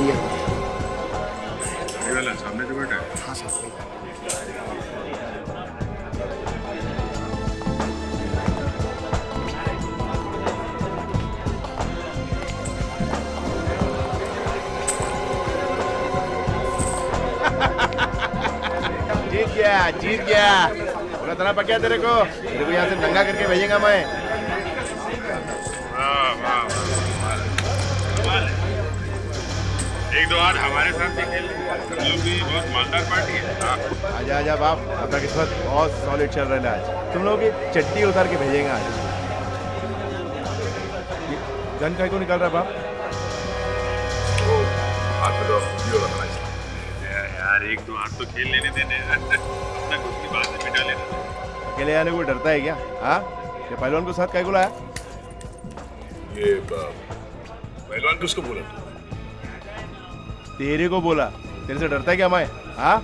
ये वाला सामने जो बैठा है। हाँ साहब। जीत गया बोला था ना पक्या तेरे को यहाँ से नंगा करके भेजेगा मैं। एक दो बार हमारे साथ भी खेल, हम लोग भी बहुत मालदार पार्टी है। आजा आजा बाप, अपना किस्मत बहुत सॉलिड चल रहा है आज। तुम लोगों की चट्टी उतार के भेजेंगे आज। गन का को निकाल रहा बाप? यार एक दो हाथ तो खेल लेने देने, अपना कुछ की बात में मिटा लेना। अकेले आने को डरता है क्या? हाँ, ये पहलवान को साथ काय को लाया? ये पहलवान किसको बोला? तेरे को बोला। तेरे से डरता है क्या मैं? हाँ?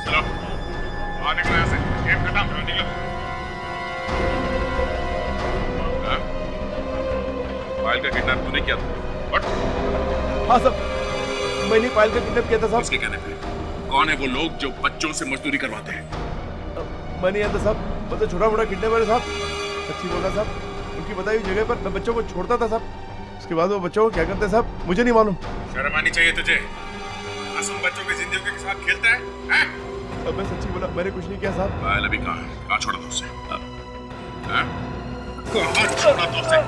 चलो, बाहर निकलो यहाँ से, गेम खत्म, निकलो। पायल का किडनैप तूने किया था? What? हाँ सब, मैंने पायल का किडनैप किया था साहब। किसके कहने पे? कौन है वो लोग जो बच्चों से मजदूरी करवाते हैं? मैं नहीं आता साहब, मैं तो छोटा मोटा किडनैपर है साहब। सच्ची बोल रहा साहब, उनकी बताई हुई जगह पर मैं बच्चों को छोड़ता था साहब। उसके बाद वो बच्चों को क्या करते हैं साहब, मुझे नहीं मालूम। शर्म आनी चाहिए तुझे, मासूम बच्चों की जिंदगी के साथ खेलता है? अब मैं सच्ची बोला, मैंने कुछ नहीं किया साहब। पायल अभी कहाँ है? कहाँ छोड़ा था उसे? कहाँ छोड़ा था उसे?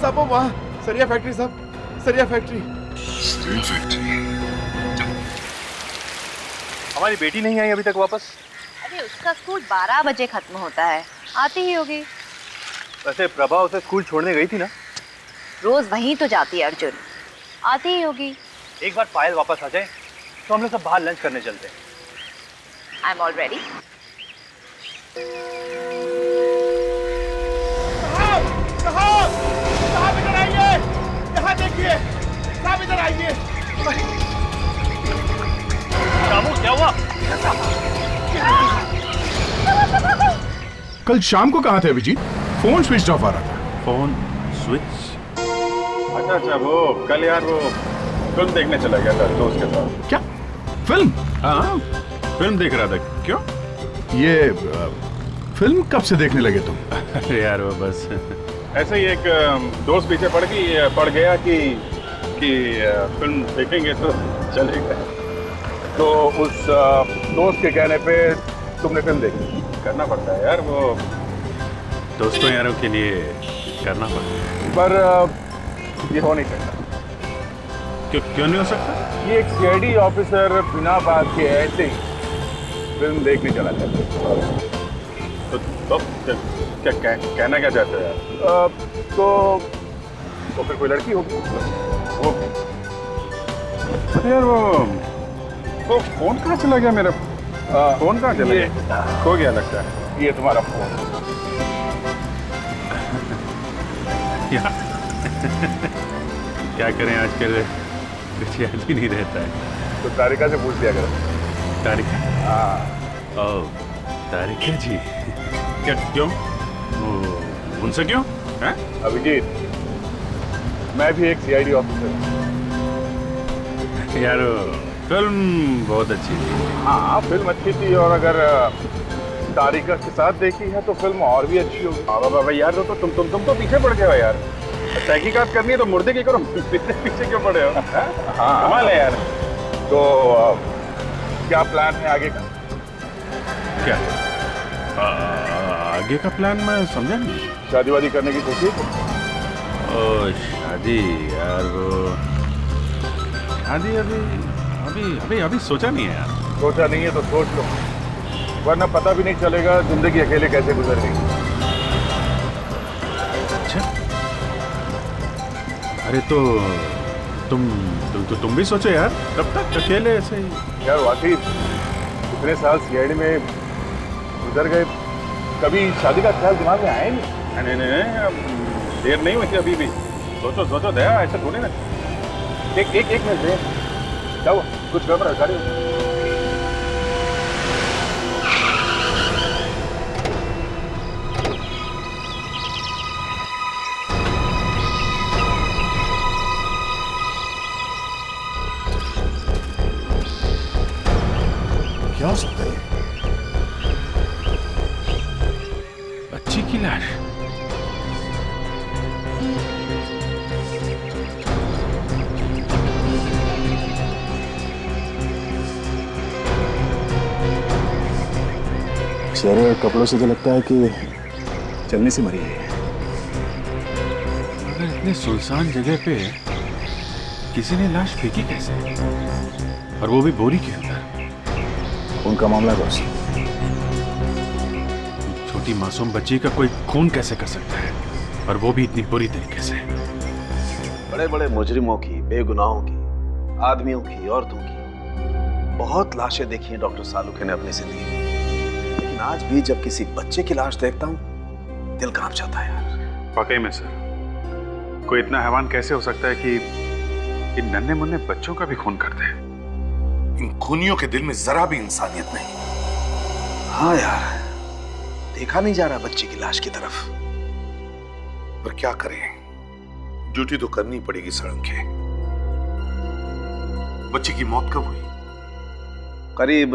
साहब वो वहाँ सरिया फैक्ट्री साहब, सरिया फैक्ट्री। हमारी बेटी नहीं आई अभी तक वापस? अरे उसका स्कूल 12 बजे खत्म होता है, आती ही होगी। वैसे प्रभा उसे स्कूल छोड़ने गई थी ना? रोज वहीं तो जाती है अर्जुन, आती ही होगी। एक बार पायल वापस आ जाए तो हम लोग सब बाहर लंच करने चलते हैं। I am all ready. साहब इधर आइए, यहाँ देखिए, साहब इधर आइए। रामू क्या हुआ? कल शाम को कहाँ थे अभिजीत? फोन स्विच ऑफ आ रहा था। Phone switch? अच्छा वो कल यार वो फिल्म देखने चला गया था दोस्त के साथ। क्या फिल्म? हाँ फिल्म देख रहा था। क्यों? ये फिल्म कब से देखने लगे तुम? अरे यार वो बस ऐसे ही एक दोस्त पीछे पड़ गया कि फिल्म देखेंगे तो चलेगा, तो उस दोस्त के कहने पे तुमने फिल्म देखी। करना पड़ता है यार, वो दोस्तों यारों के लिए करना पड़ता है, पर ये हो नहीं सकता। क्यों नहीं हो सकता? ये एक सीआईडी ऑफिसर बिना बात के ऐसे ही फिल्म देखने चला जाता है। तो क्या कहना क्या चाहते हैं यार? तो फिर कोई लड़की होगी। यार वो फोन कहाँ चला गया मेरा? फोन कहाँ चला गया? खो गया लगता है। ये तुम्हारा फोन। क्या करें आजकल कुछ याद ही नहीं रहता है। तो तारिका से पूछ लिया करो। तारिका? हाँ। ओह तारिका जी। क्या क्यों? उनसे क्यों? हैं? अभिजीत, मैं भी एक सीआईडी ऑफिसर हूँ। यार फिल्म बहुत अच्छी थी। हाँ फिल्म अच्छी थी, और अगर तारिका के साथ देखी है तो फिल्म और भी अच्छी होगी। बाबा यार तो तुम तो पीछे पड़ गए हो यार। तहकीकात करनी है तो मुर्दे की करो, पीछे क्यों पड़े हो? हाँ कमाल है यार। तो क्या प्लान है आगे का? क्या आगे का प्लान? मैं समझा नहीं। शादी वादी करने की कोशिश? ओ शादी यार, वो शादी अभी सोचा नहीं है यार। सोचा नहीं है तो सोच लो, वरना पता भी नहीं चलेगा जिंदगी अकेले कैसे गुजर गई। अच्छा अरे तो तुम भी सोचो यार, कब तक अकेले ऐसे ही? यार वाकई इतने साल सीआईडी में गुजर गए, कभी शादी का ख्याल दिमाग में आया नहीं? नहीं देर नहीं हुई थी अभी भी। सोचो दया, ऐसा थोड़ी ना। एक मिनट दे, क्या हुआ? कुछ गड़बड़ है गाड़ी? चेहरे और कपड़ों से तो लगता है कि चलने से मरी है। मगर इतने सुनसान जगह पे किसी ने लाश फेंकी कैसे, और वो भी बोरी के अंदर? उनका मामला बॉस। छोटी मासूम बच्ची का कोई खून कैसे कर सकता है, और वो भी इतनी बुरी तरीके से? बड़े बड़े मुजरिमों की, बेगुनाहों की, आदमियों की, औरतों की बहुत लाशें देखी हैं डॉक्टर सालुखे ने अपनी जिंदगी में, लेकिन आज भी जब किसी बच्चे की लाश देखता हूं दिल कांप जाता है यार। वाकई में सर, कोई इतना हैवान कैसे हो सकता है कि इन नन्हे मुन्ने बच्चों का भी खून कर दे? इन खूनियों के दिल में जरा भी इंसानियत नहीं। हाँ यार, देखा नहीं जा रहा बच्चे की लाश की तरफ। पर क्या करें, ड्यूटी तो करनी पड़ेगी सड़क के। बच्चे की मौत कब हुई? करीब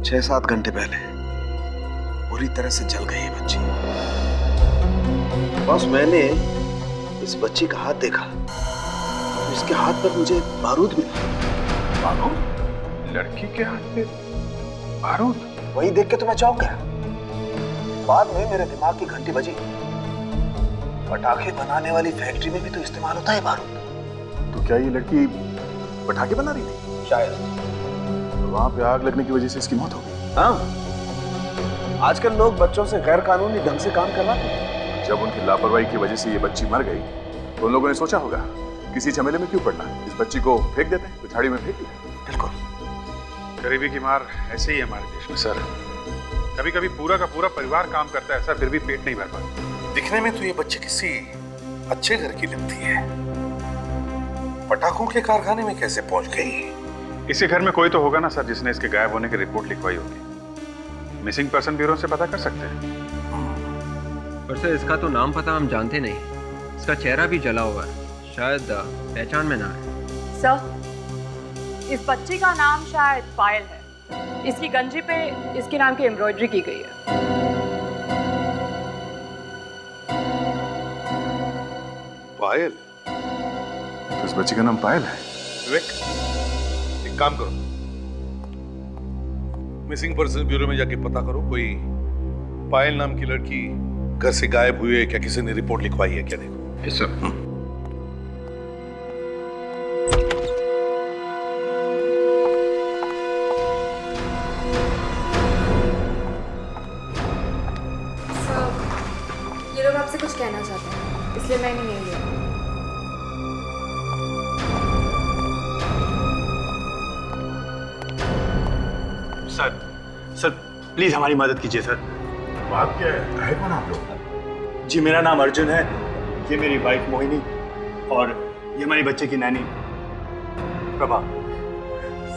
6-7 घंटे पहले बुरी तरह से जल गई है बच्ची। बस मैंने इस बच्ची का हाथ देखा, इसके हाथ पर मुझे बारूद मिला। बारूद? लड़की के हाथ पे बारूद? वही देख के तो मैं चौंक गया। बाद में मेरे दिमाग की घंटी बजी, पटाखे बनाने वाली फैक्ट्री में भी तो इस्तेमाल होता है बारूद। तो क्या ये लड़की पटाखे बना रही थी? शायद। तो वहां पे आग लगने की वजह से इसकी मौत हो गई। हाँ, आजकल लोग बच्चों से गैर कानूनी ढंग से काम करवाते हैं। जब उनकी लापरवाही की वजह से ये बच्ची मर गई तो उन लोगों ने सोचा होगा किसी झमेले में क्यों पड़ना, इस बच्ची को फेंक देते हैं, झाड़ी में फेंक दिया। बिल्कुल। गरीबी की मार ऐसे ही है हमारे देश में सर। कभी कभी पूरा का पूरा परिवार काम करता है सर, फिर भी पेट नहीं भर पाता। दिखने में तो ये बच्ची किसी अच्छे घर की लगती है, पटाखों के कारखाने में कैसे पहुंच गई? इसी घर में कोई तो होगा ना सर जिसने इसके गायब होने की रिपोर्ट लिखवाई होगी। मिसिंग पर्सन ब्यूरो से पता कर सकते हैं। पर सर इसका तो नाम पता हम जानते नहीं, इसका चेहरा भी जला हुआ है, शायद पहचान में ना है। सर, इस बच्ची का नाम शायद पायल है। इसकी गंजी पे इसके नाम की एम्ब्रॉयडरी की गई है। पायल? तो इस बच्ची का नाम पायल है? विवेक, एक काम करो, मिसिंग पर्सन ब्यूरो में जाके पता करो कोई पायल नाम की लड़की घर से गायब हुई है क्या, किसी ने रिपोर्ट लिखवाई है क्या, देखो। Yes sir. ये लोग आपसे कुछ कहना चाहते हैं, इसलिए मैंने नहीं लिया। सर प्लीज हमारी मदद कीजिए सर। बात क्या है कौन आप लोग? जी मेरा नाम अर्जुन है, ये मेरी वाइफ मोहिनी और ये हमारी बच्चे की नैनी प्रभा।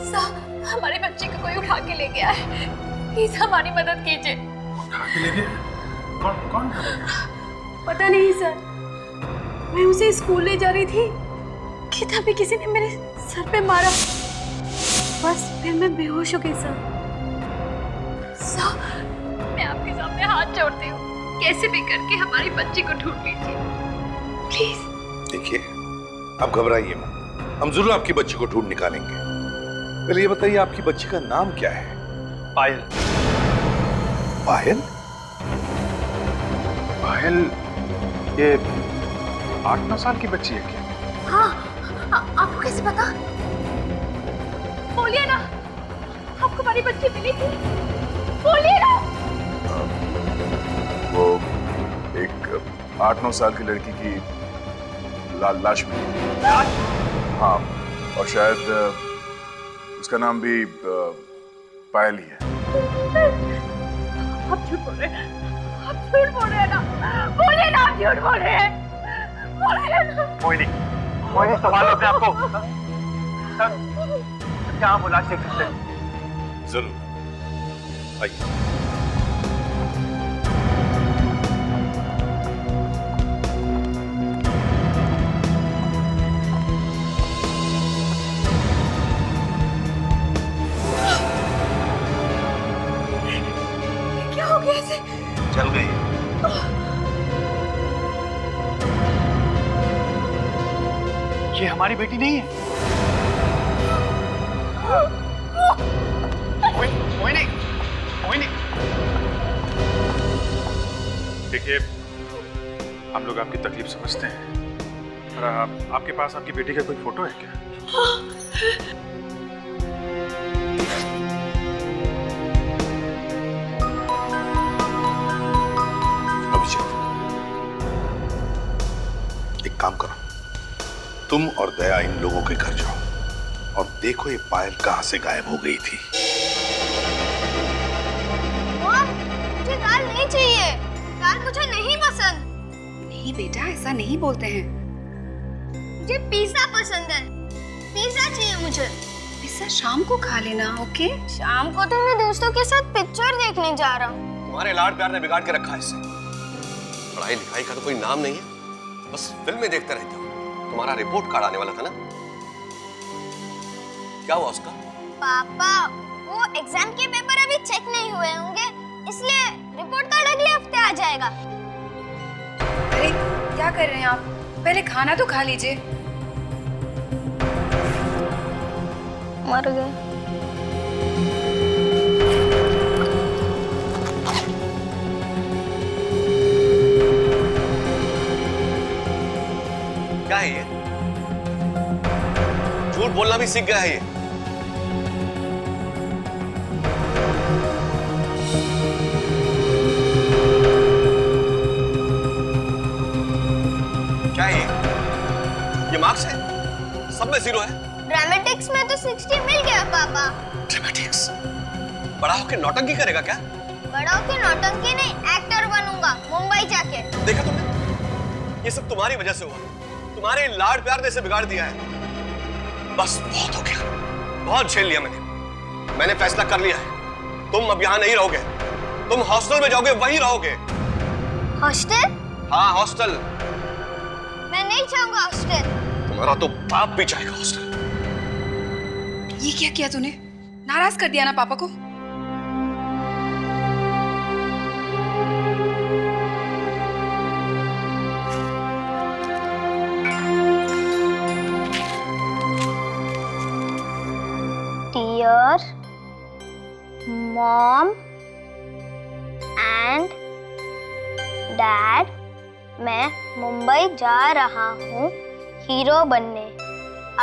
सर, हमारे बच्चे को कोई उठा के ले गया है, प्लीज हमारी मदद कीजिए। उठा के ले गए? कौन? पता नहीं सर, मैं उसे स्कूल ले जा रही थी कि तभी किसी ने मेरे सर पे मारा, बस फिर मैं बेहोश हो गई सर। सर, मैं आपके सामने हाथ जोड़ती हूँ, कैसे भी करके हमारी बच्ची को ढूंढ लीजिए प्लीज। देखिए, आप घबराइए मत, हम जरूर आपकी बच्ची को ढूंढ निकालेंगे। पहले ये बताइए आपकी बच्ची का नाम क्या है? पायल। पायल? पायल ये 8-9 साल की बच्ची है क्या? हाँ, आपको कैसे पता? बोलिए ना, आपको हमारी बच्ची मिली थी, बोलिए ना। वो एक 8-9 साल की लड़की की लाश मिली। हाँ, और शायद उसका नाम भी पायल ही है। आप झूठ बोल रहे हैं, आप झूठ बोल रहे हैं ना, बोलिए ना, आप झूठ बोल रहे हैं, बोलिए ना। मोहिनी संभालो अपने आपको। सर क्या आप लाश देख सकते हैं? जरूर, आइए। क्या हो गया इसे? जल गई। ये हमारी बेटी नहीं है। मोहिनी, मोहिनी, देखिए, हम लोग आपकी तकलीफ समझते हैं, पर आपके पास आपकी बेटी का कोई फोटो है क्या? अभिषेक, एक काम करो, तुम और दया इन लोगों के घर जाओ और देखो ये पायल कहां से गायब हो गई थी। मुझे दाल नहीं चाहिए, दाल मुझे नहीं पसंद। नहीं बेटा, ऐसा नहीं बोलते हैं। मुझे पिज्जा पसंद है, पिज्जा चाहिए मुझे। पिज्जा शाम को खा लेना, ओके? शाम को तो मैं दोस्तों के साथ पिक्चर देखने जा रहा हूँ। तुम्हारे लाड प्यार ने बिगाड़ के रखा है इसे। पढ़ाई लिखाई का तो कोई नाम नहीं है, बस फिल्में देखते रहते हो। तुम्हारा रिपोर्ट कार्ड आने वाला था ना, क्या हुआ उसका? पापा, वो एग्जाम के पेपर अभी चेक नहीं हुए होंगे, इसलिए रिपोर्ट कार्ड अगले हफ्ते आ जाएगा। अरे क्या कर रहे हैं आप? पहले खाना तो खा लीजिए। मर गए। क्या है ये? झूठ बोलना भी सीख गया है ये। क्या है ये मार्क्स है? सब में 0 है। ड्रामेटिक्स में तो 60 मिल गया पापा। ड्रामेटिक्स? बड़ा होकर नौटंकी करेगा क्या? बड़ा होकर नौटंकी नहीं, एक्टर बनूंगा मुंबई जाके। देखा तुमने? ये सब तुम्हारी वजह से हुआ। तुम्हारे लाड प्यार ने इसे बिगाड़ दिया है। बस बहुत हो गया, बहुत झेल लिया मैंने फैसला कर लिया है। तुम अब यहाँ नहीं रहोगे, तुम हॉस्टल में जाओगे, वहीं रहोगे। हॉस्टल? हाँ, हॉस्टल। मैं नहीं चाहूंगा हॉस्टल। तुम्हारा तो बाप भी जाएगा हॉस्टल। ये क्या किया तूने? नाराज कर दिया ना पापा को? Dear Mom and Dad, मैं मुंबई जा रहा हूँ हीरो बनने।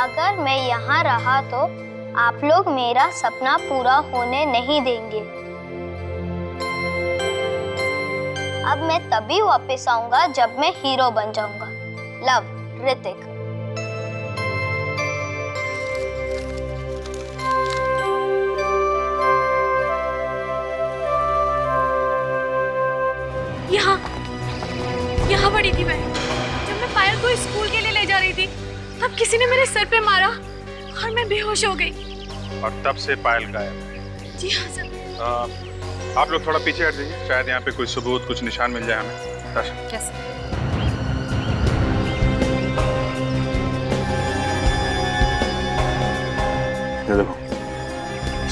अगर मैं यहाँ रहा तो आप लोग मेरा सपना पूरा होने नहीं देंगे। अब मैं तभी वापस आऊंगा जब मैं हीरो बन जाऊंगा। लव, ऋतिक। यहाँ पड़ी थी मैं, जब मैं पायल को स्कूल के लिए ले जा रही थी, तब किसी ने मेरे सर पे मारा और मैं बेहोश हो गई। और तब से पायल गायब है। जी हाँ सर। आप लोग थोड़ा पीछे हट जाइए, शायद यहाँ पे कोई सबूत, कुछ निशान मिल जाए हमें। ताशा। यस। ये देखो,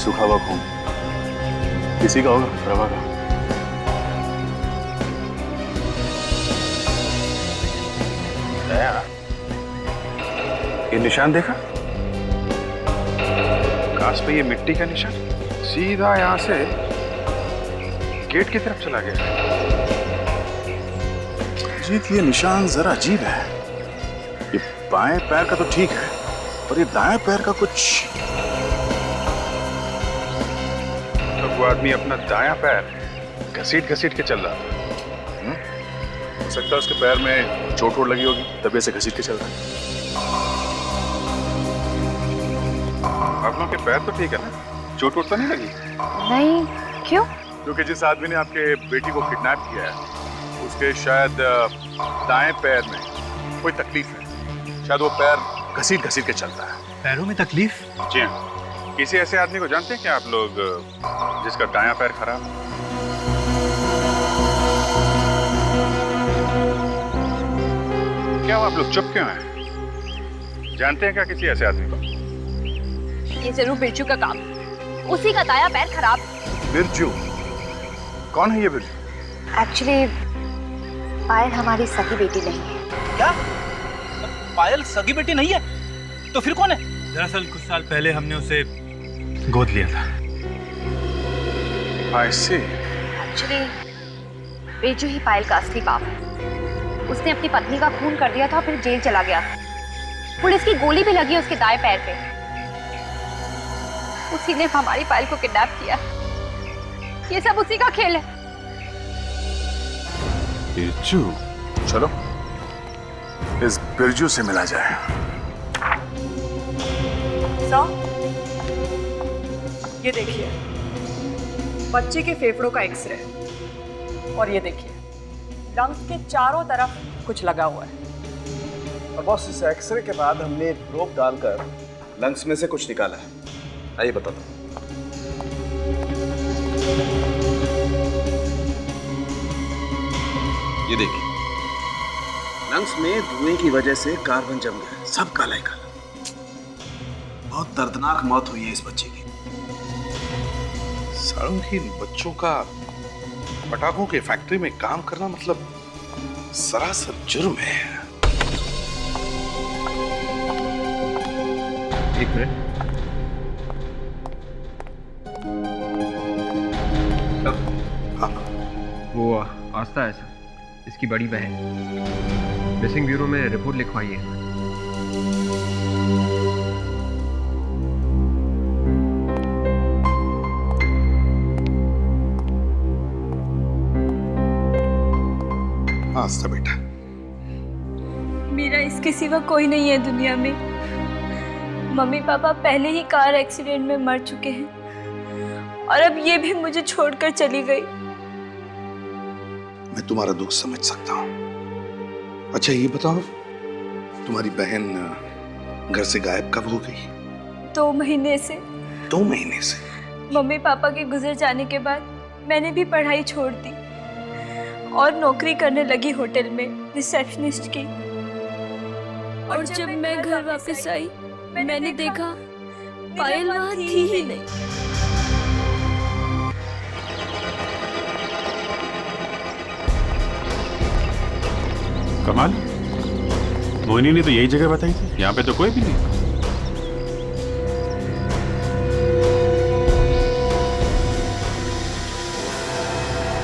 सूखा हुआ खून, किसी का होगा, प्रभा का। ये निशान देखा? काश पे ये मिट्टी का निशान सीधा यहाँ से गेट की तरफ चला गया। जीत, ये निशान जरा अजीब है। ये बाएं पैर का तो ठीक है, और ये दाएं पैर का कुछ। तो वो आदमी अपना दायां पैर घसीट के चल रहा था। हो सकता है उसके पैर में चोट वोट लगी होगी, तभी ऐसे घसीट के चल रहा है। आप लोगों के पैर तो ठीक है ना? चोट वोट तो नहीं लगी? नहीं, क्यों? क्योंकि जिस आदमी ने आपके बेटी को किडनैप किया है, उसके शायद दाएं पैर में कोई तकलीफ है। शायद वो पैर घसीट के चलता है। पैरों में तकलीफ? जी हाँ। किसी ऐसे आदमी को जानते हैं क्या आप लोग जिसका दायां पैर खराब है? क्या आप लोग चुप क्यों हैं? जानते हैं क्या किसी ऐसे आदमी को? ये जरूर बिरजू का काम, उसी का दायां पैर खराब। बिरजू? कौन है ये बिरजू? एक्चुअली पायल हमारी सगी बेटी नहीं है। क्या? पायल सगी बेटी नहीं है? तो फिर कौन है? दरअसल कुछ साल पहले हमने उसे गोद लिया था। I see. एक्चुअली बेजू ही पायल का असली बाप है। उसने अपनी पत्नी का खून कर दिया था और फिर जेल चला गया। पुलिस की गोली भी लगी उसके दाएं पैर पे। उसी ने हमारी पायल को किडनैप किया। ये सब उसी का खेल है। बिरजू, चलो इस बिरजू से मिला जाए। सर, ये देखिए बच्चे के फेफड़ों का एक्सरे, और ये देखिए लंग्स के चारों तरफ कुछ लगा हुआ है। और बॉस, इस एक्सरे के बाद हमने प्रोब डालकर लंग्स में से कुछ निकाला है। आइए बताता हूं। ये देखिए, लंग्स में धुएं की वजह से कार्बन जम गया, सब काला ही काला। बहुत दर्दनाक मौत हुई है इस बच्चे की। सालों की बच्चों का पटाखों के फैक्ट्री में काम करना मतलब सरासर जुर्म है। एक मिनट। हाँ, वो आस्था है सर, इसकी बड़ी बहन। मिसिंग ब्यूरो में रिपोर्ट लिखवाई है। आस्था बेटा, मेरा इसके सिवा कोई नहीं है दुनिया में। मम्मी पापा पहले ही कार एक्सीडेंट में मर चुके हैं और अब ये भी मुझे छोड़कर चली गई। मैं तुम्हारा दुख समझ सकता हूँ। अच्छा ये बताओ, तुम्हारी बहन घर से गायब कब हो गई? 2 महीने से। 2 महीने से? मम्मी पापा के गुजर जाने के बाद मैंने भी पढ़ाई छोड़ दी और नौकरी करने लगी होटल में रिसेप्शनिस्ट की। और जब मैं घर वापस आई मैंने देखा पायल वहाँ थी ही नहीं। कमाल, मोहिनी ने तो यही जगह बताई थी, यहाँ पे तो कोई भी नहीं।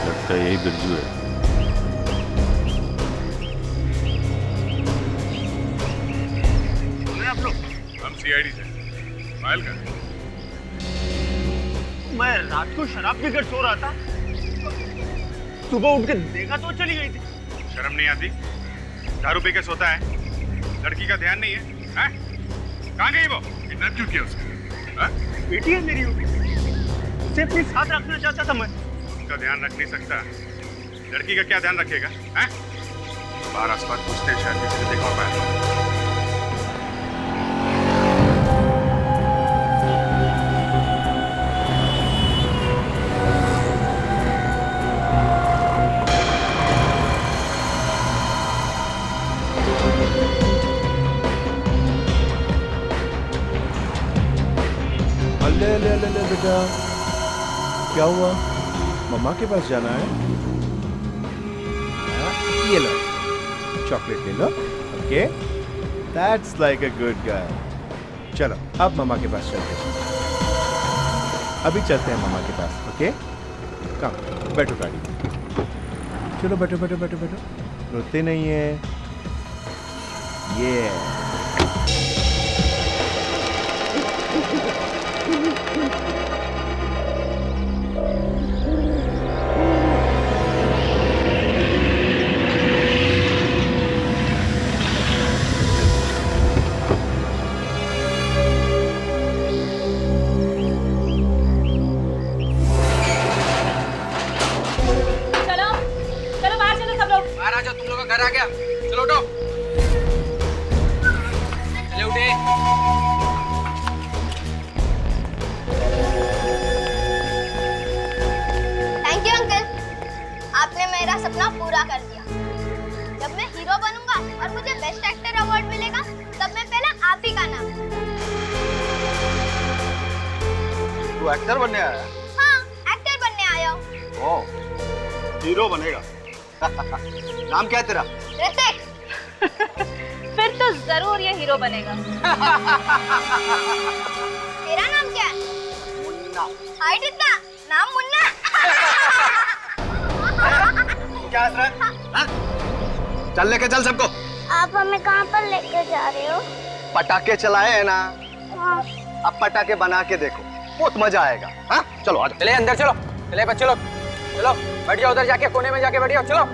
लगता है यही बिरजू है। हम सीआईडी से। पायल का मैं रात को शराब पीकर सो रहा था, सुबह उठ के देखा तो चली गई थी। शर्म नहीं आती? दारू पी के सोता है, लड़की का ध्यान नहीं है, हैं? कहाँ गई वो? किडनैप क्यों किया उसने? बेटी है मेरी, उसे अपने साथ रखना चाहता था मैं। उसका ध्यान रख नहीं सकता, लड़की का क्या ध्यान रखेगा? हैं? बाहर आसपास पूछते हैं, शायद किसी ने देखा हो पाया। ले बेटा, क्या हुआ? मम्मा के पास जाना है? ये लो, चॉकलेट ले लो। Okay, that's like a good guy. चलो अब मम्मा के पास चलते हैं। अभी चलते हैं मम्मा के पास। ओके, कम बैठो गाड़ी में। चलो बैठो बैठो बैठो बैठो, रोते नहीं है। ये घर आ गया। चलो उठो, चले उठे। थैंक यू अंकल, आपने मेरा सपना पूरा कर दिया। जब मैं हीरो बनूंगा और मुझे बेस्ट एक्टर अवार्ड मिलेगा तब मैं पहले आप ही का नाम। तू एक्टर बनने आया? हाँ, एक्टर बनने आया हूँ। ओह, हीरो बनेगा। नाम क्या है तेरा? ऋतिक। फिर तो जरूर ये हीरो बनेगा। तेरा नाम क्या है? मुन्ना। हाइट इतना, नाम मुन्ना। क्या हसरत? हाँ? चल लेके चल सबको। आप हमें कहाँ पर लेकर जा रहे हो? पटाखे चलाए हैं ना, हाँ। अब पटाखे बना के देखो, बहुत मजा आएगा। हाँ चलो आ जाओ। चले अंदर चलो, चले बच्चे लोग, चलो बैठ जाओ उधर जाके कोने में जाके बैठ जाओ। चलो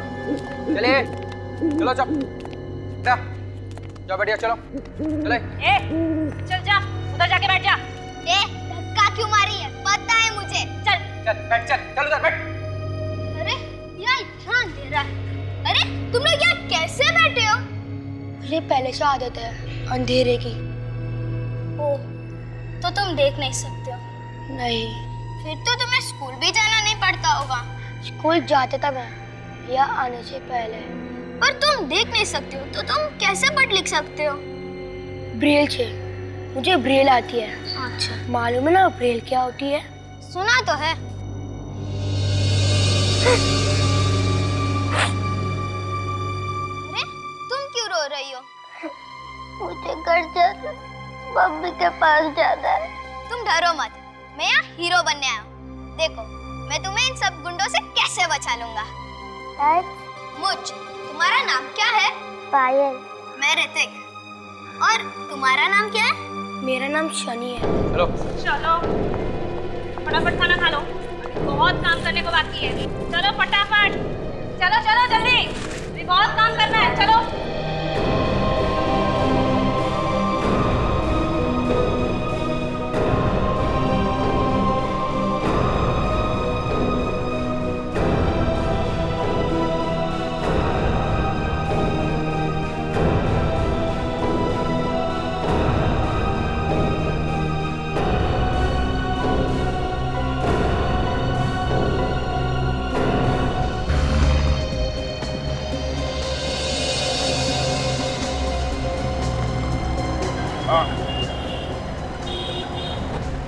चले, चलो चल जाओ बैठ जाओ। चलो चले। ए, चल जा उधर जाके बैठ जा। ए, धक्का क्यों मारी है? पता है मुझे। चल चल बैठ, चल उधर बैठ। अरे यहाँ इतना अंधेरा है। अरे तुम लोग यहाँ कैसे बैठे हो? मुझे पहले से आदत है अंधेरे की। ओह, तो तुम देख नहीं सकते हो? नहीं। फिर तो तुम्हें स्कूल भी जाना नहीं पड़ता होगा। स्कूल जाते तब है या आने से पहले। पर तुम देख नहीं सकते हो तो तुम कैसे पढ़ लिख सकते हो? ब्रेल से, मुझे ब्रेल आती है। अच्छा, मालूम है ना ब्रेल क्या होती है? सुना तो है। अरे तुम क्यों रो रही हो? मुझे घर जाना, मम्मी के पास जाना है। तुम डरो मत, मैं यहाँ हीरो बनने आया हूँ। देखो मैं तुम्हें इन सब गुंडों से कैसे बचा लूंगा। मुझ, तुम्हारा नाम क्या है? पायल। मैं ऋतिक। और तुम्हारा नाम क्या है? मेरा नाम शनि है। चलो चलो फटाफट खाना खा लो, बहुत काम करने को बाकी है। चलो फटाफट, चलो चलो जल्दी, अभी बहुत काम करना है। चलो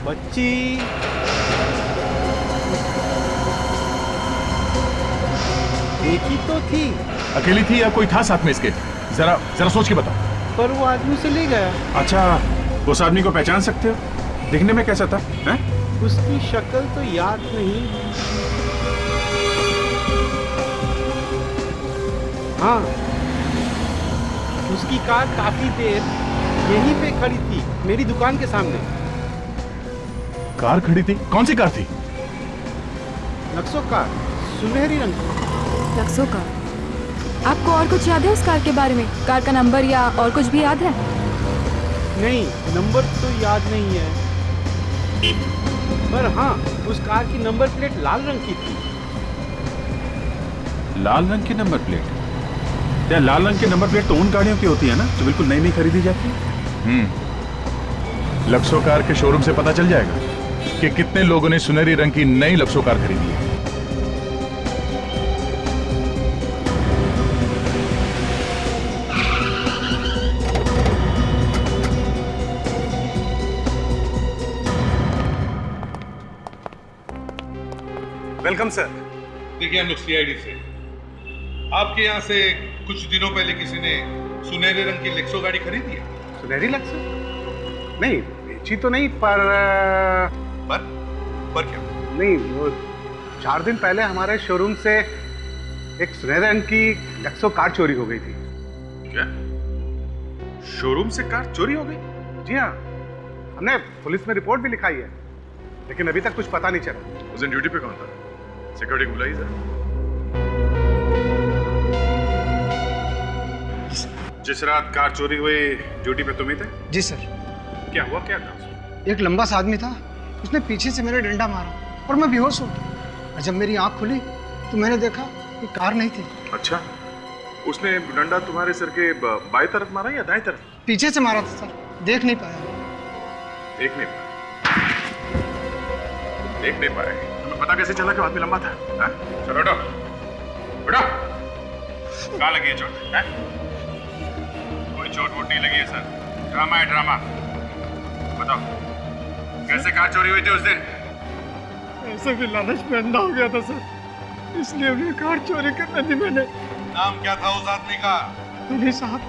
बच्ची, देखी तो थी, अकेली थी या कोई था साथ में इसके? जरा जरा सोच के बताओ। पर वो आदमी उसे ले गया। अच्छा, उस आदमी को पहचान सकते हो? दिखने में कैसा था? हैं? उसकी शक्ल तो याद नहीं। हाँ, उसकी कार काफी देर यहीं पे खड़ी थी, मेरी दुकान के सामने। कार खड़ी थी? कौन सी कार थी? नक्सो कार, सुनहरी रंग की। लक्सो कार? आपको और कुछ याद है उस कार के बारे में? कार का नंबर या और कुछ भी याद है? नहीं, नंबर तो याद नहीं है, पर हाँ, उस कार की नंबर प्लेट लाल रंग की थी। लाल रंग की नंबर प्लेट? क्या लाल रंग की नंबर प्लेट तो उन गाड़ियों की होती है ना जो बिल्कुल नई नई खरीदी जाती है? लक्सो कार के शोरूम से पता चल जाएगा कि कितने लोगों ने सुनहरी रंग की नई लक्सो कार खरीदी है। Welcome sir. देखिए हम लोग सीआईडी से, आपके यहाँ से कुछ दिनों पहले किसी ने सुनहरे रंग की लेक्सो गाड़ी खरीदी है? सुनहरी लेक्सो? नहीं, बेची तो नहीं, पर क्या? नहीं, वो 4 दिन पहले हमारे शोरूम से एक सुनहरे रंग की लेक्सो कार चोरी हो गई थी। क्या? शोरूम से कार चोरी हो गई? जी हाँ, हमने पुलिस में रिपोर्ट भी लिखाई है, लेकिन अभी तक कुछ पता नहीं चला। उस दिन ड्यूटी पे कौन था? सिक्योरिटी को बुलाइए जरा। जिस रात कार चोरी हुई ड्यूटी पे तुम ही थे? जी सर। क्या हुआ, क्या था? एक लंबा सा आदमी था, उसने पीछे से मेरे डंडा मारा और मैं बेहोश हो गया। और जब मेरी आंख खुली तो मैंने देखा कि कार नहीं थी। अच्छा, उसने डंडा तुम्हारे सर के बाएं तरफ मारा या दाएं तरफ? पीछे से मारा था सर, देख नहीं पाया। देख नहीं पाए? तुम्हें पता कैसे चला कि आदमी लंबा था? हाँ? चलो बैठो, बैठो। कहाँ लगी है चोट? हैं? कोई चोट वोट नहीं लगी है सर, ड्रामा है ड्रामा। बताओ, कैसे कार चोरी हुई थी उस दिन? ऐसे भी लालच में अंधा हो गया था सर, इसलिए उन्हें कार चोरी करने दी मैंने। नाम क्या था उस आदमी का? नहीं साहब।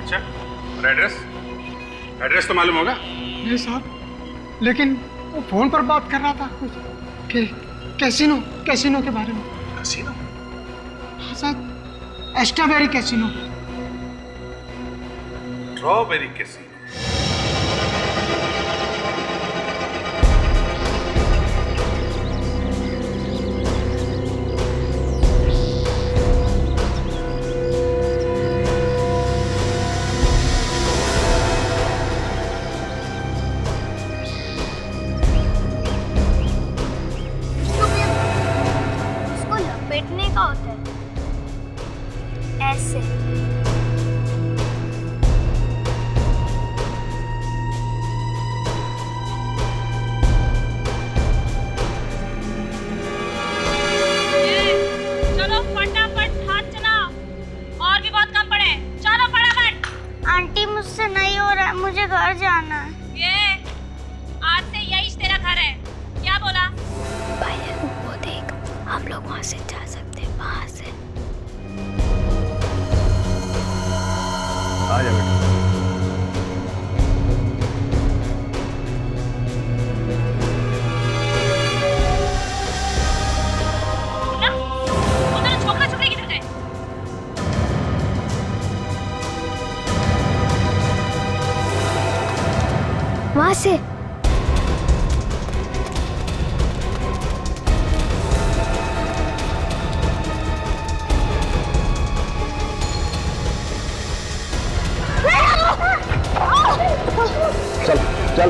अच्छा, और एड्रेस? एड्रेस तो मालूम होगा? नहीं साहब, लेकिन वो फोन पर बात कर रहा था कुछ कि कैसीनो के बारे में। कैसीनो? शायद स्ट्रॉबेरी कैसीनो। Strawberry casino? इसको लपेटने का होता है ऐसे। चलो फटाफट हाथ चलाओ, और भी बहुत काम पड़े हैं। चलो फटाफट। आंटी मुझसे नहीं हो रहा है, मुझे घर जाना है। ये आज से यही तेरा घर है, क्या बोला? वो देख, हम लोग वहाँ से जा सकते हैं, वहाँ से। आ जा बेटा। ना, वो तेरा छोकरा छोकरी किधर गए? वहाँ से। चल चल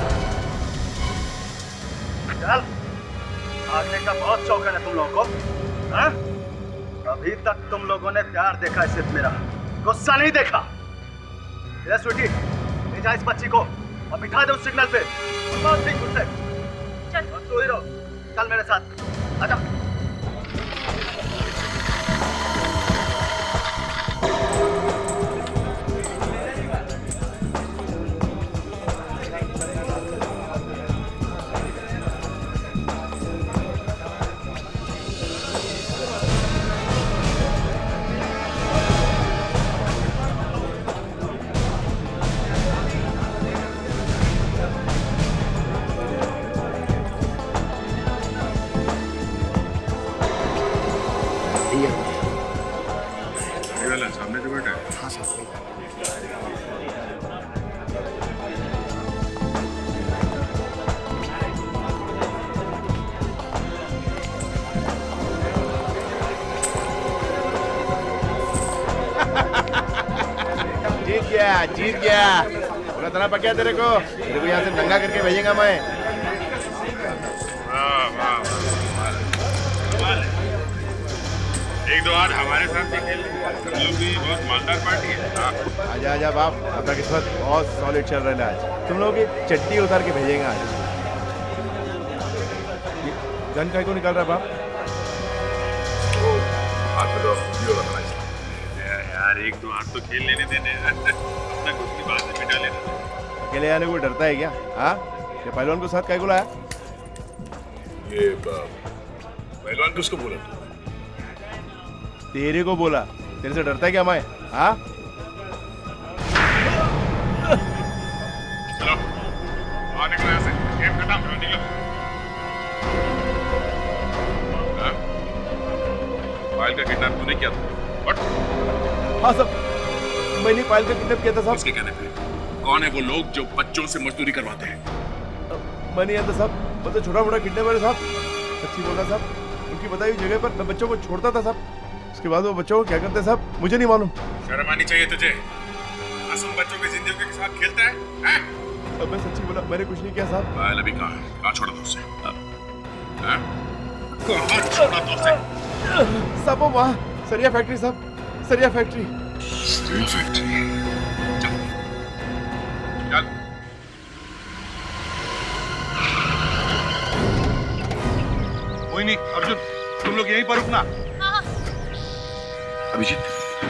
चल। भागने का बहुत शौक है ना तुम लोगों को, हाँ? अभी तक तुम लोगों ने प्यार देखा है सिर्फ मेरा, गुस्सा नहीं देखा। ये स्वीटी, ले जा इस बच्ची को और बिठा दे उस सिग्नल पे। बहुत ठीक गुस्से। चल और तू हीरो, चल मेरे साथ, आजा। सामने जो बैठा है। हाँ साहब। जीत गया। पूरा तना पक्या तेरे को यहाँ से नंगा करके भेजेगा मैं। एक दो आज हमारे साथ भी खेल, हम लोग भी बहुत मालदार पार्टी है। आजा आजा बाप, अपना किस्मत बहुत सॉलिड चल रहा है आज। तुम लोग की चट्टी उतार के भेजेंगे आज। गन काय को निकाल रहा बाप? यार एक दो हाथ तो खेल लेने देने, अपना कुछ की बात में मिटा लेना। अकेले आने को डरता है क्या? हाँ, ये पहलवान को साथ काय को लाया? ये पहलवान किसको बोला? तेरे को बोला। तेरे से डरता है क्या मैं? हाँ? चलो आ निकलो यहाँ से, गेम खत्म करो, निकलो। पायल का किडनैप तूने किया था? What? हाँ सब, मैंने पायल का किडनैप किया था साहब। किसके कहने पे? कौन है वो लोग जो बच्चों से मजदूरी करवाते हैं? मैं नहीं आता साहब, मतलब छोटा मोटा किडनैपर है साहब। सच्ची बोल रहा साहब, उनकी बताई हुई जगह पर मैं बच्चों को छोड़ता था साहब। उसके बाद वो बच्चों को क्या करते हैं साहब, मुझे नहीं मालूम। शर्म आनी चाहिए तुझे, मासूम बच्चों की जिंदगी के साथ खेलता है, हैं? अब मैं सच्ची बोला, मैंने कुछ नहीं किया साहब। पायल अभी कहाँ है? कहाँ छोड़ा था उसे? हैं? कहाँ छोड़ा था उसे? साहब वो वहाँ सरिया फैक्ट्री साहब, सरिया फैक्ट्री। Steel factory. चल चल। मोहिनी, अर्जुन, तुम लोग यहीं पर रुकना। अभिजीत,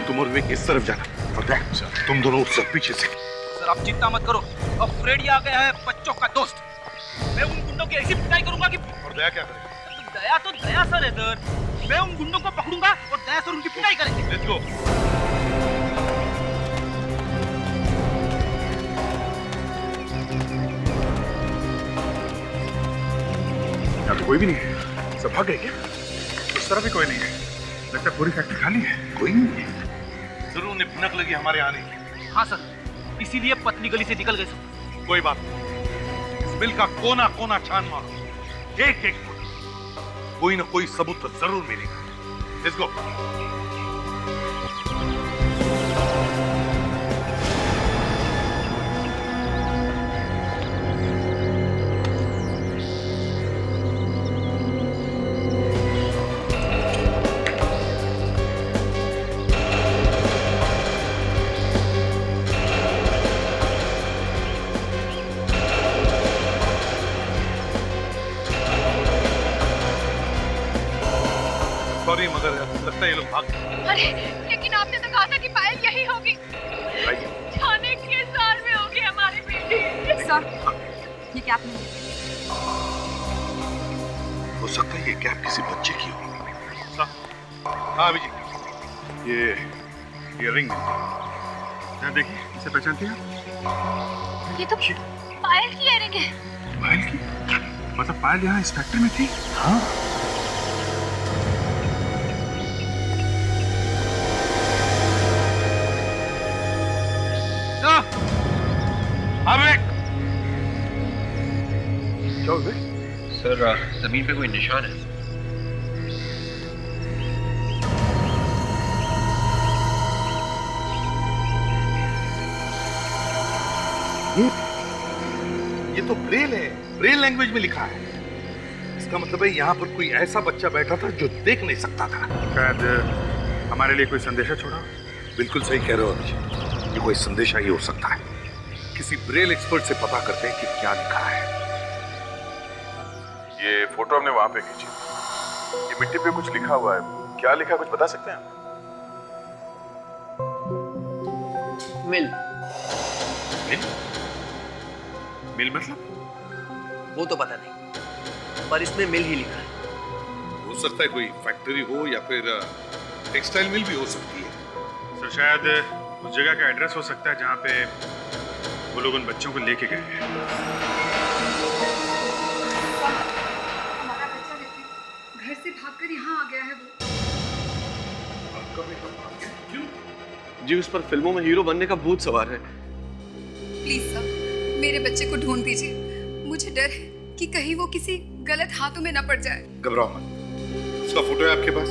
तुम और विवेक इस तरफ जाना और देख तुम दोनों उससे पीछे से। सर आप चिंता मत करो, अब फ्रेडी आ गया है बच्चों का दोस्त। मैं उन गुंडों की ऐसी पिटाई करूंगा कि और दया क्या करेगा? दया तो दया सर है सर। मैं उन गुंडों को पकड़ूंगा और दया सर उनकी पिटाई करेंगे। Let's go. यहाँ तो कोई भी नहीं है, सब भाग गए क्या? उस तरफ भी कोई नहीं है, लगता है पूरी फैक्ट्री खाली है। कोई नहीं, जरूर उन्हें भनक लगी हमारे आने की। हाँ सर, इसीलिए पतली गली से निकल गए सर। कोई बात नहीं, इस बिल का कोना कोना छान मारो, एक एक कोई ना कोई सबूत तो जरूर मिलेगा। Let's go. सॉरी मगर लगता है ये लोग भाग गए। अरे लेकिन आपने तो कहा था कि पायल यही होगी। जाने के साल में होगी हमारी बेटी। सर, ये कैप नहीं हो सकता है ये कैप किसी बच्चे की हो। हाँ अभिजीत, ये रिंग क्या देखिए, इसे पहचानती हैं? ये तो पायल की इयररिंग है। पायल की? मतलब पायल यहाँ इस फैक्ट्री में थी? हाँ। सर, जमीन पे कोई निशान है। ये तो ब्रेल है, ब्रेल लैंग्वेज में लिखा है। इसका मतलब है यहाँ पर कोई ऐसा बच्चा बैठा था जो देख नहीं सकता था। शायद हमारे लिए कोई संदेशा छोड़ा। बिल्कुल सही कह रहे हो अभिजीत, ये कोई संदेशा ही हो सकता है। किसी ब्रेल एक्सपर्ट से पता करते हैं कि क्या लिखा है। ये फोटो हमने वहां पे खींची, ये मिट्टी पे कुछ लिखा हुआ है, क्या लिखा है कुछ बता सकते हैं? मिल। मिल? मिल मतलब? वो तो पता नहीं, पर इसमें मिल ही लिखा है। हो सकता है कोई फैक्ट्री हो या फिर टेक्सटाइल मिल भी हो सकती है। सर शायद उस जगह का एड्रेस हो सकता है जहाँ पे वो लोग उन बच्चों को लेके गए हैं। हमारा बच्चा घर से भागकर यहाँ आ गया है वो। जी, उस पर फिल्मों में हीरो बनने का भूत सवार है। प्लीज सर, मेरे बच्चे को ढूंढ दीजिए। मुझे डर है कि कहीं वो किसी गलत हाथों में न पड़ जाए। घबराओ मत, उसका फोटो है आपके पास?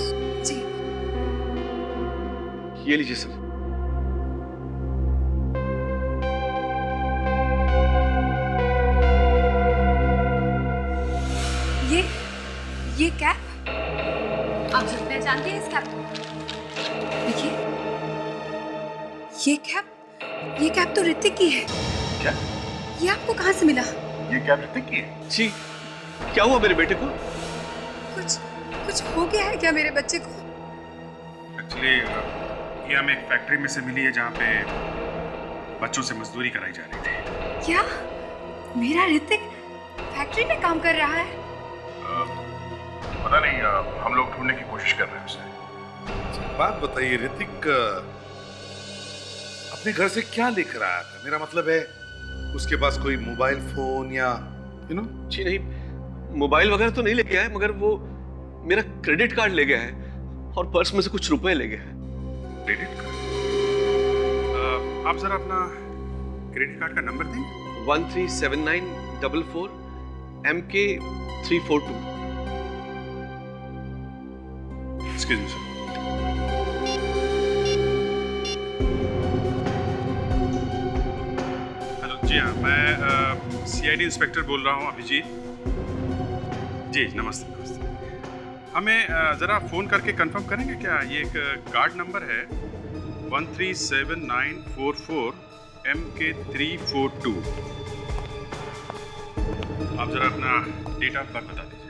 जी। ये लीजिए सर। ये कैप आप जब पहचानते हैं इस कैप को? देखिए, ये कैप तो ऋतिक की है। क्या? ये आपको कहाँ से मिला? ये कैप ऋतिक की है? जी, क्या हुआ मेरे बेटे को? कुछ हो गया है क्या मेरे बच्चे को? एक्चुअली ये हमें एक फैक्ट्री में से मिली है जहाँ पे बच्चों से मजदूरी कराई जा रही थी। क्या मेरा ऋतिक फैक्ट्री में काम कर रहा है? पता नहीं, हम लोग ढूंढने की कोशिश कर रहे हैं उसे। बात बताइए, ऋतिक अपने घर से क्या लेकर आया था? मेरा मतलब है उसके पास कोई मोबाइल फोन या जी नहीं, मोबाइल वगैरह तो नहीं लेके आया, मगर वो मेरा क्रेडिट कार्ड ले गया है और पर्स में से कुछ रुपए ले गया है। Credit card? आप जरा अपना क्रेडिट कार्ड का नंबर देंगे? 137944 MK342। Excuse me sir. Hello, जी हाँ, मैं सीआईडी इंस्पेक्टर बोल रहा हूँ, अभिजीत जी। नमस्ते नमस्ते। हमें ज़रा फ़ोन करके कंफर्म करेंगे क्या? ये एक कार्ड नंबर है 137944 MK342। आप ज़रा अपना डेट ऑफ बर्थ बता दीजिए।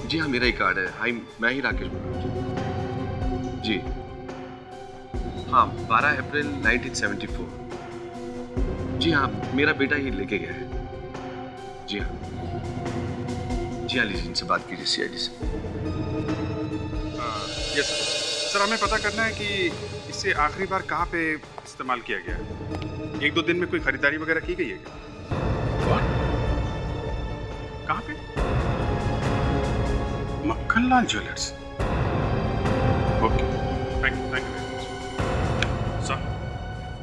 जी हाँ, मेरा ही कार्ड है। हाई, मैं ही राकेश बोल रहा हूँ जी। हाँ, 12 अप्रैल 1974। जी हाँ, मेरा बेटा ही लेके गया है। जी हाँ, जी हाँ, लीजिए, इनसे बात कीजिए, सीआईडी से। यस सर, हमें पता करना है कि इसे आखिरी बार कहाँ पे इस्तेमाल किया गया है। 1-2 दिन में कोई खरीदारी वगैरह की गई है क्या? कहाँ पे? मक्खनलाल ज्वेलर्स।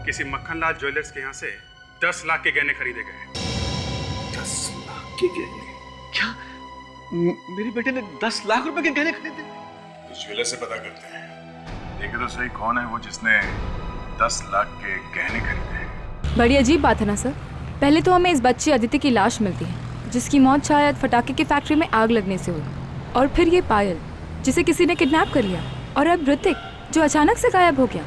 किसी मक्खनलाल ज्वेलर्स के यहाँ से 10 लाख के गहने खरीदे गए। 10 लाख के गहने? क्या मेरे बेटे ने 10 लाख रुपए के गहने खरीदे? इस ज्वेलर से पता करते हैं। देखे तो सही कौन है वो जिसने 10 लाख के गहने खरीदे। बड़ी अजीब बात है ना सर। पहले तो हमें इस बच्चे अदिति की लाश मिलती है जिसकी मौत शायद फटाके की फैक्ट्री में आग लगने से हुई, और फिर ये पायल जिसे किसी ने किडनैप कर लिया, और अब ऋतिक जो अचानक से गायब हो गया।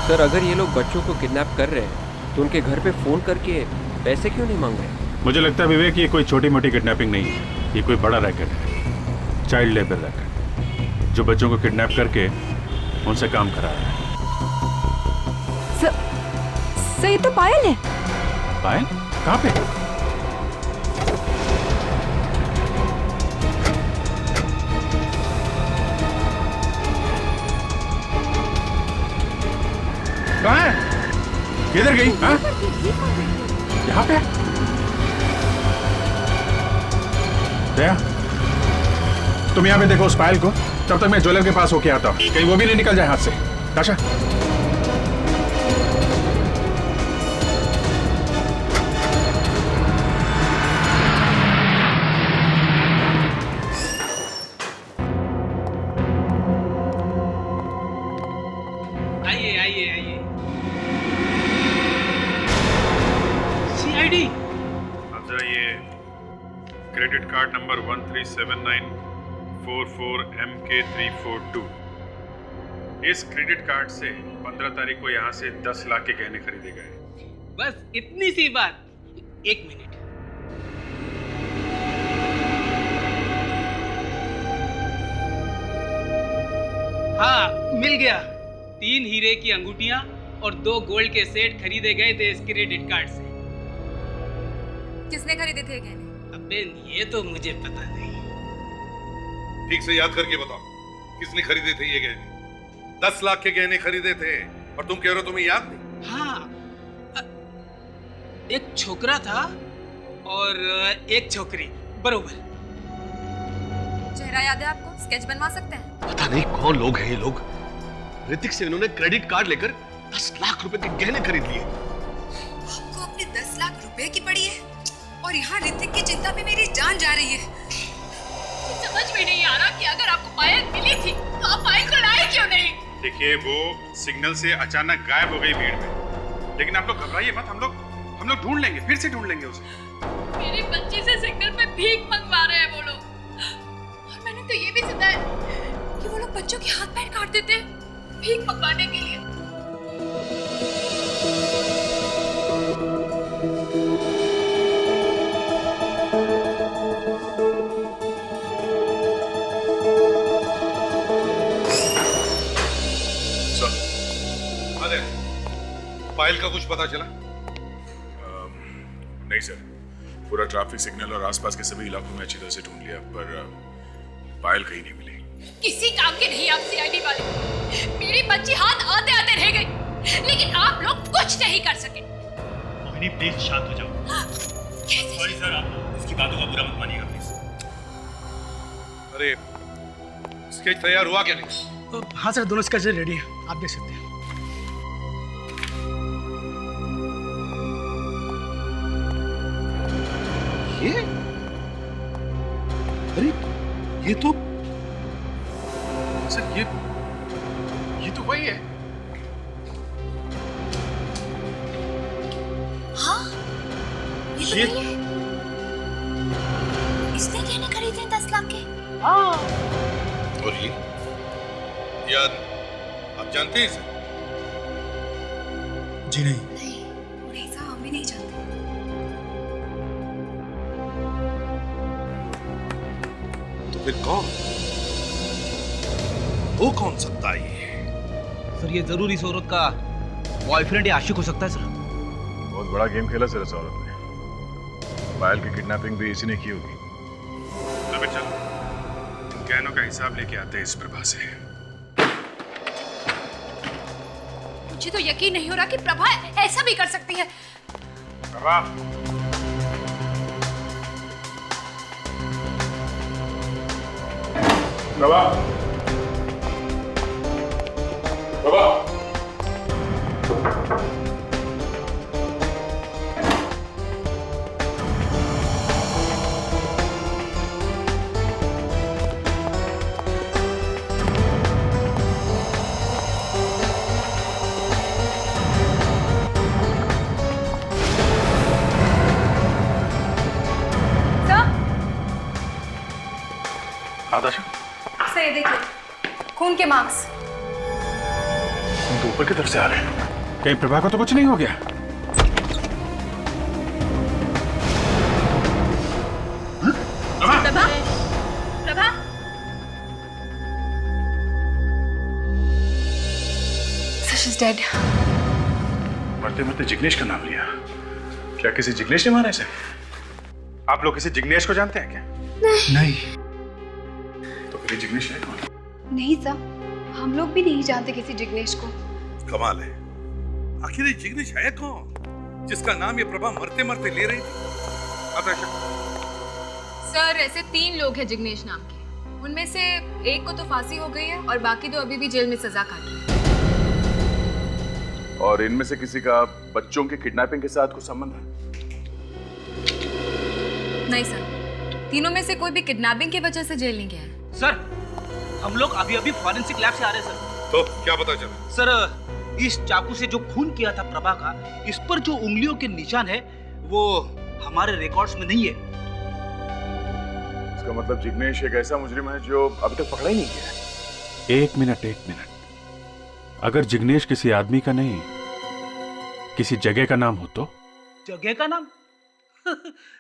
सर अगर ये लोग बच्चों को किडनैप कर रहे हैं तो उनके घर पे फोन करके पैसे क्यों नहीं मांग रहे? मुझे लगता है विवेक ये कोई छोटी मोटी किडनैपिंग नहीं है, ये कोई बड़ा रैकेट है, चाइल्ड लेबर रैकेट, जो बच्चों को किडनैप करके उनसे काम करा रहा है। सर ये तो पायल है। पायल? कहाँ पे? कहाँ है? किधर गई? हाँ? यहाँ पे? दया, तुम यहाँ पे देखो उस पायल को, तब तक मैं ज्वेलर के पास होके आता हूँ, कहीं वो भी नहीं निकल जाए हाथ से। ताशा, आइए आइए आइए। सीआईडी। अब जरा ये क्रेडिट कार्ड नंबर 137944MK342, इस क्रेडिट कार्ड से 15 तारीख को यहाँ से 10 लाख के गहने खरीदे गए। बस इतनी सी बात। 1 मिनट। हाँ मिल गया। 3 हीरे की अंगूठियां और 2 गोल्ड के सेट खरीदे गए थे इस क्रेडिट कार्ड से। किसने खरीदे थे गहने? अबे ये तो मुझे पता नहीं। ठीक से याद करके बताओ, किसने खरीदे थे ये गहने? 10 लाख के गहने खरीदे थे और तुम कह रहे हो तुम्हें याद नहीं? हाँ, एक छोकरा था और एक छोकरी, बरोबर। चेहरा याद है आपको? स्केच बनवा सकते हैं? पता नहीं कौन लोग हैं ये लोग। ऋतिक से इन्होंने क्रेडिट कार्ड लेकर 10 लाख रुपए के गहने खरीद लिए। आपको अपने 10 लाख रुपए की पड़ी है और यहाँ ऋतिक की चिंता में मेरी जान जा रही है। समझ में नहीं आ रहा कि अगर आपको पायल मिली थी तो आप पायल को लाए क्यों नहीं? देखिए वो सिग्नल से अचानक गायब हो गई भीड़ में, लेकिन आप लोग घबराइए मत, हम लोग ढूंढ लेंगे, फिर से ढूंढ लेंगे उसे। मेरी बच्ची से सिग्नल पे भीख मंगवा रहे हैं वो लोग, और मैंने तो ये भी सुना है कि वो लोग बच्चों के हाथ पैर काट देते हैं भीख मंगवाने के लिए। पायल का कुछ पता चला? नहीं सर, पूरा ट्रैफिक सिग्नल और आसपास के सभी इलाकों में अच्छी तरह से ढूंढ लिया, पर पायल कहीं नहीं मिली। किसी काम के नहीं आप सीआईडी वाले। मेरी बच्ची हाथ आते आते रह गई, लेकिन आप लोग कुछ नहीं कर सके। मोहिनी प्लीज शांत हो जाओ। सॉरी सर, आप इसकी बातों का बुरा मत मानिएगा प्लीज। अरे स्केच तैयार हुआ क्या नहीं? हाँ सर, दोनों स्केच रेडी है, आप देख सकते हैं। ये? अरे ये तो सर ये तो वही है। हाँ, ये तो वही है। इसने गहने खरीदे 10 लाख के। हाँ। और ये याद आप जानते हैं इसे? जी नहीं। नहीं साहब, हम भी नहीं जानते। तो फिर कौन? वो कौन सकता है ये? सर ये जरूर इस औरत का बॉयफ्रेंड या आशिक हो सकता है सर। बहुत बड़ा गेम खेला सर इस औरत ने। पायल की किडनैपिंग भी इसी ने की होगी। तो फिर चलो इन गहनों का हिसाब लेके आते हैं इस प्रभा से। मुझे तो यकीन नहीं हो रहा कि प्रभा ऐसा भी कर सकती है। प्रभा, प्रभा, खून के मार्क्स। तो ऊपर की तरफ से आ रहे हैं। कहीं प्रभा को तो कुछ नहीं हो गया? Prabha, Prabha, She's dead. मरते मरते जिग्नेश का नाम लिया। क्या किसी जिग्नेश ने मारा इसे? आप लोग किसी जिग्नेश को जानते हैं क्या? नहीं। तो फिर ये जिग्नेश है कौन? नहीं सर, हम लोग भी नहीं जानते किसी जिग्नेश को। कमाल है, आखिर ये जिग्नेश है कौन जिसका नाम ये प्रभा मरते मरते ले रही थी? सर ऐसे 3 लोग हैं जिग्नेश नाम के। उनमें से एक को तो फांसी हो गई है और बाकी 2 अभी भी जेल में सजा काट रहे हैं। और इनमें से किसी का बच्चों के किडनैपिंग के साथ कुछ संबंध है? नहीं सर, तीनों में से कोई भी किडनैपिंग की वजह से जेल नहीं गया है। सर हम लोग अभी फॉरेंसिक लैब से आ रहे हैं सर। तो क्या पता चला? सर इस चाकू से जो खून किया था प्रभा का, इस पर जो उंगलियों के निशान है वो हमारे रिकॉर्ड्स में नहीं है। इसका मतलब जिग्नेश एक ऐसा मुजरिम है जो अभी तक पकड़ा ही नहीं गया है। एक मिनट। अगर जिग्नेश किसी आदमी का नहीं, किसी जगह का नाम हो तो? जगह का नाम?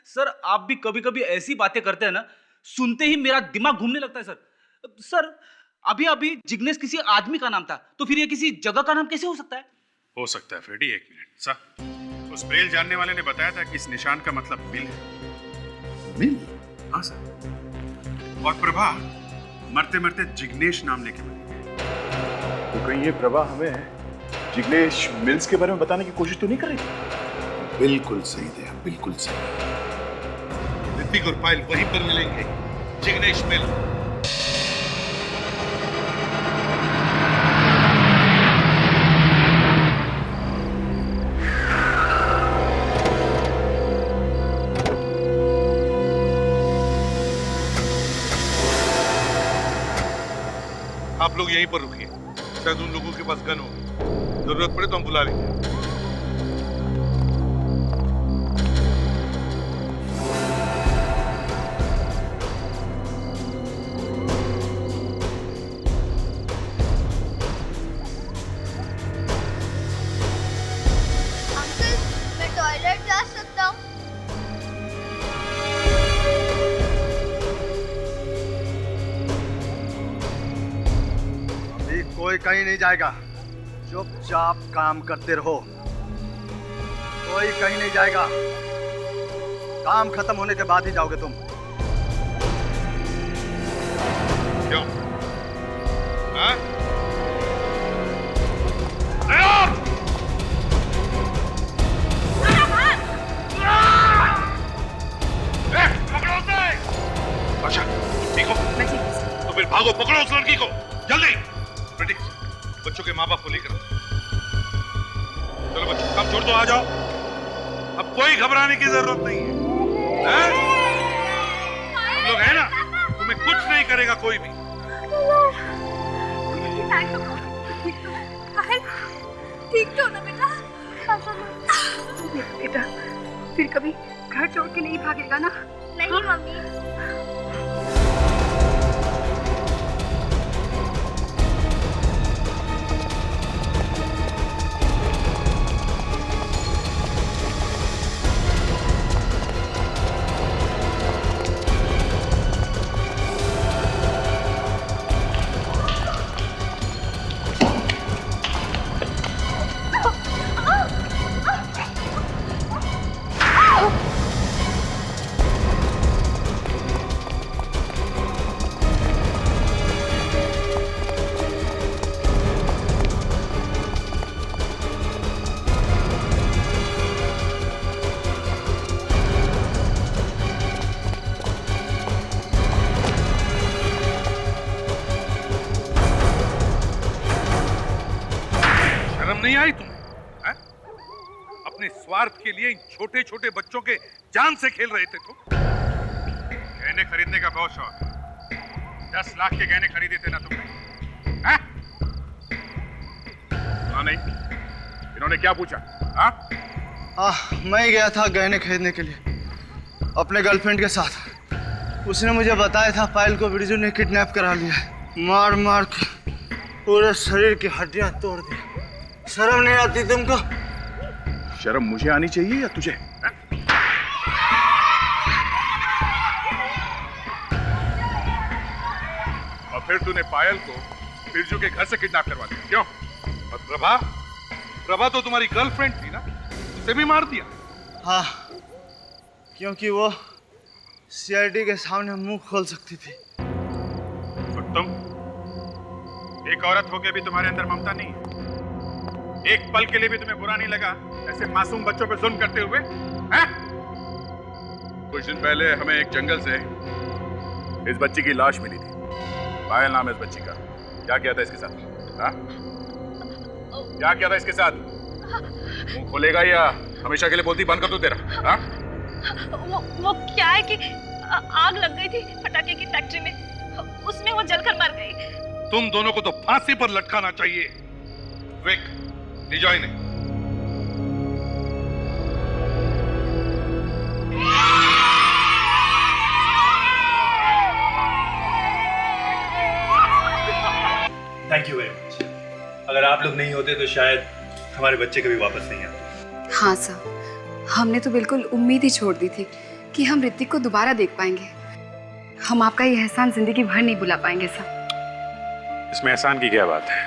सर आप भी कभी कभी ऐसी बातें करते हैं ना, सुनते ही मेरा दिमाग घूमने लगता है सर। सर अभी जिग्नेश किसी आदमी का नाम था, तो फिर ये किसी जगह का नाम कैसे हो सकता है? हो सकता है फ्रेडी, एक मिनट सर। उस ब्रेल जानने वाले ने बताया था कि इस निशान का मतलब मिल है। मिल? हाँ सर। और प्रभा मरते मरते जिग्नेश नाम लेके बनी है। तो कहीं ये प्रभा हमें जिग्नेश मिल्स के बारे में बताने की कोशिश तो नहीं कर रही? बिल्कुल सही दया, बिल्कुल सही। ऋतिक और पायल वहीं पर मिलेंगे, जिग्नेश मिल। आप लोग यहीं पर रुकिए, शायद उन लोगों के पास गन होगी, जरूरत पड़े तो हम बुला लेंगे। अंकल, मैं टॉयलेट जा सकता हूँ? अभी कोई कहीं नहीं जाएगा, चुपचाप काम करते रहो। कोई कहीं नहीं जाएगा, काम खत्म होने के बाद ही जाओगे तुम। क्यों? हाँ? पकड़ो उसे! अच्छा, ठीक हो? तो फिर भागो, पकड़ो उस लड़की को, जल्दी! बेटी, बच्चों के माँ बाप को लेकर चलो बच्चों, काम छोड़ दो, आ जाओ। अब कोई घबराने की जरूरत नहीं है, हैं? हम लोग हैं ना, तुम्हें कुछ नहीं करेगा कोई भी। ठीक तो ना बेटा? बेटा फिर कभी घर छोड़ के नहीं भागेगा ना? नहीं मम्मी। नहीं आई तुम्हें? है? अपने स्वार्थ के लिए इन छोटे छोटे बच्चों के जान से खेल रहे थे तुम। गहने खरीदने का बहुत शौक है। 10 लाख के गहने खरीदे थे ना तुमने? हैं? हाँ नहीं, इन्होंने क्या पूछा? हाँ? मैं गया था गहने खरीदने के लिए अपने गर्लफ्रेंड के साथ। उसने मुझे बताया था पायल को बिरजू ने किडनैप करा लिया, मार मार के पूरे शरीर की हड्डियां तोड़ दी। शर्म नहीं आती तुमको? शर्म मुझे आनी चाहिए या तुझे? है? और फिर तूने पायल को बिरजू के घर से किडनैप करवा दिया, क्यों? और प्रभा, प्रभा तो तुम्हारी गर्लफ्रेंड थी ना, उसे भी मार दिया? हाँ, क्योंकि वो सीआईडी के सामने मुंह खोल सकती थी। और तुम एक औरत होके भी तुम्हारे अंदर ममता नहीं है? एक पल के लिए भी तुम्हें बुरा नहीं लगा ऐसे मासूम बच्चों पे जुल्म करते हुए? हैं? कुछ दिन पहले हमें एक जंगल से इस बच्ची की लाश मिली थी। पायल नाम है इस बच्ची का। क्या किया था इसके साथ? हाँ? क्या किया था इसके साथ? मुंह खोलेगा या हमेशा के लिए बोलती बंद कर दूं तेरा? हाँ? वो क्या है कि आग लग गई थी पटाखे की फैक्ट्री में, उसमें वो जलकर मर गई। तुम दोनों को तो फांसी पर लटकाना चाहिए। विक, ले जाओ इन्हें। Thank you very much. अगर आप लोग नहीं होते तो शायद हमारे बच्चे कभी वापस नहीं आते। हाँ सर, हमने तो बिल्कुल उम्मीद ही छोड़ दी थी कि हम ऋतिक को दोबारा देख पाएंगे। हम आपका ये एहसान जिंदगी भर नहीं भुला पाएंगे सर। इसमें एहसान की क्या बात है?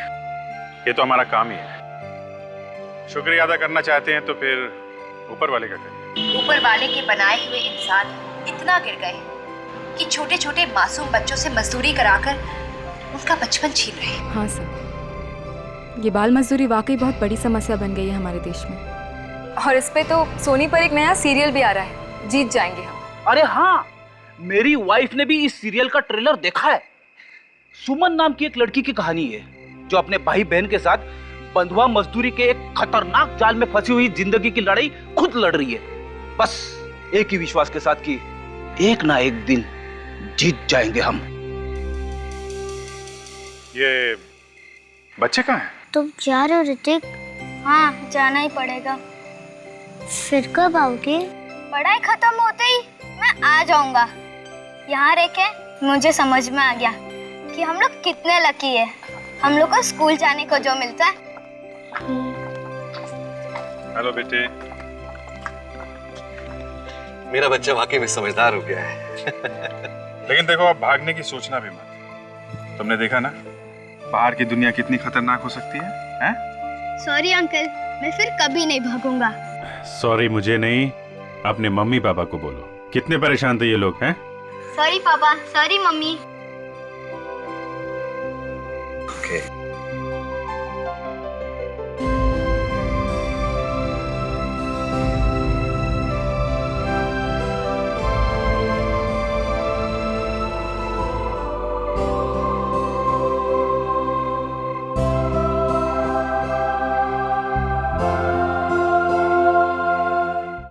ये तो हमारा काम ही है। शुक्रिया अदा करना चाहते हैं तो फिर ऊपर वाले का करिए। ऊपर वाले के बनाए हुए इंसान इतना गिर गए कि छोटे छोटे मासूम बच्चों से मजदूरी कराकर उनका बचपन छीन रहे। हाँ सर, ये बाल मजदूरी वाकई बहुत बड़ी समस्या बन गई है हमारे देश में। और इस पे तो सोनी पर एक नया सीरियल भी आ रहा है, जीत जाएंगे हम। अरे हाँ, मेरी वाइफ ने भी इस सीरियल का ट्रेलर देखा है। सुमन नाम की एक लड़की की कहानी है जो अपने भाई बहन के साथ बंधुआ मजदूरी के एक खतरनाक जाल में फंसी हुई जिंदगी की लड़ाई खुद लड़ रही है, बस एक ही विश्वास के साथ कि एक ना एक दिन जीत जाएंगे हम। ये बच्चे कहाँ हैं? तुम जा रहे हो ऋतिक? हाँ, जाना ही पड़ेगा। फिर कब आओगे? पढ़ाई खत्म होते ही मैं आ जाऊंगा। यहाँ रह के मुझे समझ में आ गया कि हम लोग कितने लकी है। हम लोग को स्कूल जाने को जो मिलता है। हेलो बेटे। मेरा बच्चा वाकई में समझदार हो गया है। लेकिन देखो, आप भागने की सोचना भी मत। तुमने देखा ना बाहर की दुनिया कितनी खतरनाक हो सकती है, हैं? सॉरी अंकल, मैं फिर कभी नहीं भागूंगा। सॉरी मुझे नहीं, अपने मम्मी पापा को बोलो। कितने परेशान थे ये लोग, हैं? सॉरी पापा, सॉरी मम्मी। ओके।